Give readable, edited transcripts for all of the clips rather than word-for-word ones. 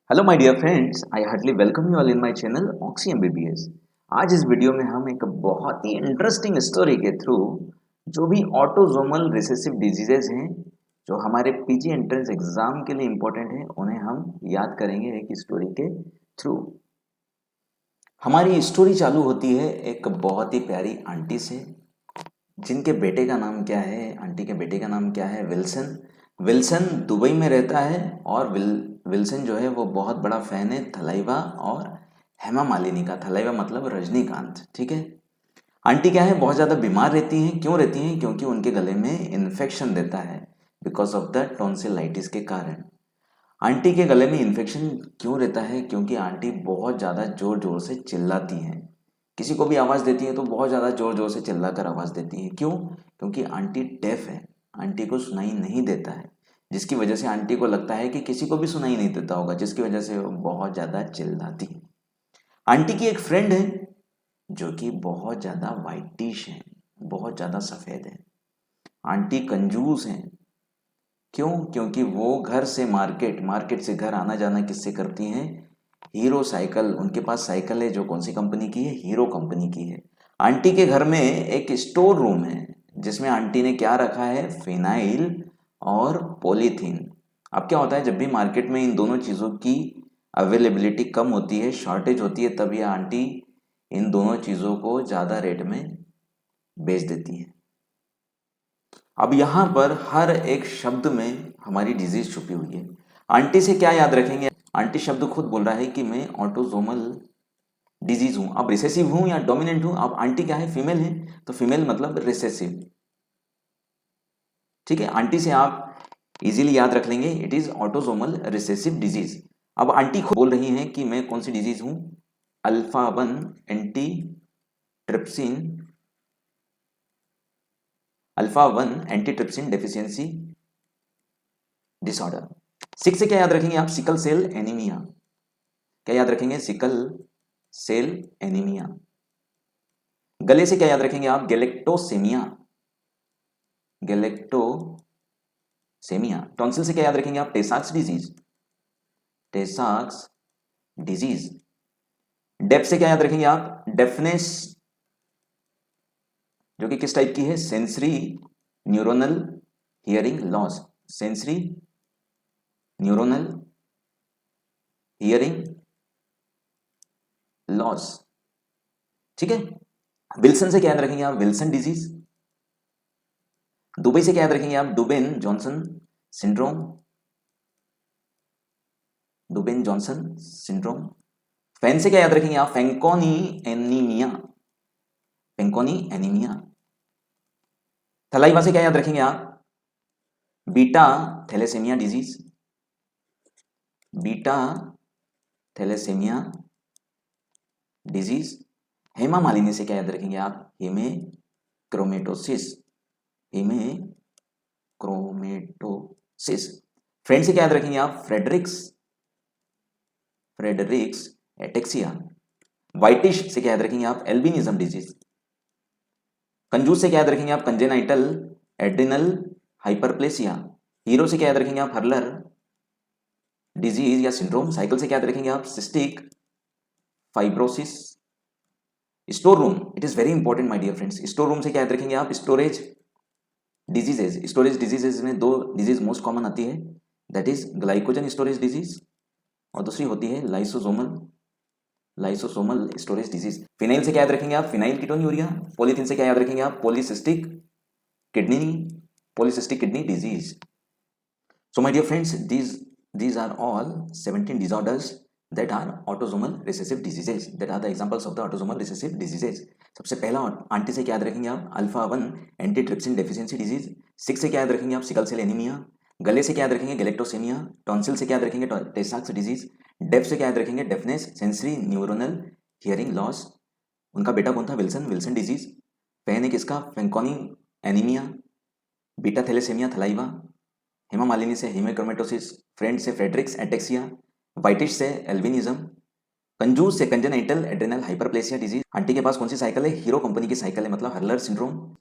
Hello my dear friends, I heartly welcome you all in my channel Oxy MBBS. आज इस video में हम एक बहुत ही इंटरेस्टिंग स्टोरी के थ्रू जो भी ऑटोसोमल रिसेसिव डिजीजेज हैं जो हमारे पीजी एंट्रेंस एग्जाम के लिए इम्पोर्टेंट हैं, उन्हें हम याद करेंगे एक स्टोरी के थ्रू। हमारी स्टोरी चालू होती है एक बहुत ही प्यारी आंटी से, जिनके बेटे का नाम क्या है, आंटी के बेटे का नाम क्या है, विल्सन। विल्सन दुबई में रहता है और विल्सन जो है वो बहुत बड़ा फैन है थलाइवा और हेमा मालिनी का। थलाइवा मतलब रजनीकांत, ठीक है। आंटी क्या है, बहुत ज़्यादा बीमार रहती हैं। क्यों रहती हैं? क्योंकि उनके गले में इन्फेक्शन रहता है बिकॉज ऑफ द टॉन्सिलाइटिस के कारण। आंटी के गले में इन्फेक्शन क्यों रहता है? क्योंकि आंटी बहुत ज़्यादा ज़ोर ज़ोर से चिल्लाती हैं। किसी को भी आवाज़ देती है तो बहुत ज़्यादा ज़ोर ज़ोर से चिल्लाकर आवाज़ देती है। क्यों? क्योंकि आंटी डेफ है, आंटी को सुनाई नहीं देता है, जिसकी वजह से आंटी को लगता है कि किसी को भी सुनाई नहीं देता होगा, जिसकी वजह से वो बहुत ज़्यादा चिल्लाती है। आंटी की एक फ्रेंड है जो कि बहुत ज़्यादा वाइटिश है, बहुत ज़्यादा सफ़ेद है। आंटी कंजूस हैं। क्यों? क्योंकि वो घर से मार्केट, मार्केट से घर आना जाना किससे करती हैं? Hero cycle. उनके पास साइकिल है जो कौन सी कंपनी की है? हीरो कंपनी की है। आंटी के घर में एक स्टोर रूम है जिसमें आंटी ने क्या रखा है? फिनाइल और पॉलीथीन। अब क्या होता है, जब भी मार्केट में इन दोनों चीज़ों की अवेलेबिलिटी कम होती है, शॉर्टेज होती है, तब ये आंटी इन दोनों चीज़ों को ज़्यादा रेट में बेच देती है। अब यहाँ पर हर एक शब्द में हमारी डिजीज छुपी हुई है। आंटी से क्या याद रखेंगे? आंटी शब्द खुद बोल रहा है कि मैं ऑटोसोमल डिजीज हूँ। अब रिसेसिव हूँ या डोमिनेंट हूँ? अब आंटी क्या है? फीमेल है, तो फीमेल मतलब रिसेसिव, ठीक है। आंटी से आप इजीली याद रख लेंगे, it is autosomal recessive disease. अब आंटी खुद बोल रही हैं कि मैं कौन सी डिजीज हूँ? Alpha 1 anti trypsin, alpha 1 anti trypsin deficiency disorder. Six से क्या याद रखेंगे आप? Sickle cell anaemia. क्या याद रखेंगे? Sickle cell anaemia. गले से क्या याद रखेंगे आप? Galactosaemia, galactosaemia. टॉन्सिल से क्या याद रखेंगे आप? टेसाक्स डिजीज, टेसाक्स डिजीज। डेफ से क्या याद रखेंगे आप? डेफनेस, जो कि किस टाइप की है? Sensory neuronal hearing loss, sensory neuronal hearing loss, ठीक है। विल्सन से क्या याद रखेंगे आप? Wilson disease. दुबई से क्या याद रखेंगे आप? Dubin Johnson syndrome, Dubin Johnson syndrome. Fan से क्या याद रखेंगे आप? Fanconi anaemia, Fanconi anaemia. Thalaiva से क्या याद रखेंगे आप? Beta thalassaemia disease, beta thalassaemia disease. Hema Malini से क्या याद रखेंगे आप? हेमे क्रोमेटोसिस, हेमे क्रोमेटोसिस। फ्रेंड से क्या याद रखेंगे आप? Fredericks, Fredericks ataxia. वाइटिश से क्या याद रखेंगे आप? Albinism disease. कंजूस से क्या याद रखेंगे आप? Congenital adrenal hyperplasia. हीरो से क्या याद रखेंगे आप? हर्लर डिजीज या सिंड्रोम। साइकिल से क्या याद रखेंगे आप? Cystic fibrosis. Store room, it is very important my dear friends. Store room से क्या याद रखेंगे आप? Storage diseases. स्टोरेज डिजीजेज में दो डिजीज मोस्ट कॉमन आती है, that is glycogen storage disease और दूसरी होती है lysosomal, lysosomal storage disease. Phenyl से क्या याद रखेंगे आप? Phenyl ketonuria. पॉलीथीन से क्या याद रखेंगे आप? Polycystic kidney, polycystic kidney disease. So my dear friends, these are all 17 disorders that are autosomal recessive diseases, that are the examples of the autosomal recessive diseases. सबसे पहला आंटी से क्या याद रखेंगे आप? Alpha 1 antitrypsin deficiency disease. Six से क्या याद रखेंगे आप? Sickle cell anaemia. गले से क्या याद रखेंगे? गैलेक्टोसेमिया। टॉन्सिल से क्या याद रखेंगे? टेसाक्स डिजीज। डेफ से क्या याद रखेंगे? Deafness, sensory neuronal hearing loss. उनका बेटा कौन था? Wilson, Wilson disease. फैन है किसका? Fanconi anaemia. Beta thalassaemia Thalaiva. Hema Malini से हीमेक्रोमेटोसिस। फ्रेंड से फ्रेडरिक्स एटेक्सिया। वाइटिश से एल्बिनिज्म। कंजूस से congenital adrenal hyperplasia disease. Aunty के पास कौन सी साइकिल है? हीरो कंपनी की साइकिल है, मतलब हर्लर सिंड्रोम।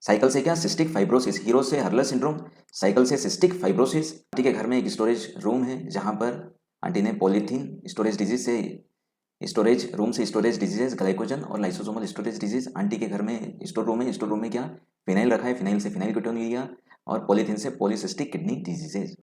साइकिल से क्या? Cystic fibrosis. हीरो से हर्लर सिंड्रोम, साइकिल से सिस्टिक फाइब्रोसिस। आंटी के घर में एक स्टोरेज रूम है जहां पर आंटी ने पॉलीथीन स्टोरेज डिजीज से स्टोरेज रूम से स्टोरेज डिजीजेज, ग्लाइकोजन और लाइसोसोमल स्टोरेज डिजीज। आंटी के घर में स्टोर रूम है, स्टोर रूम में क्या फिनाइल रखा है, फिनाइल से फिनाइल कीटोन लिया, और पॉलीथीन से पॉलीसिस्टिक किडनी डिजीजेज।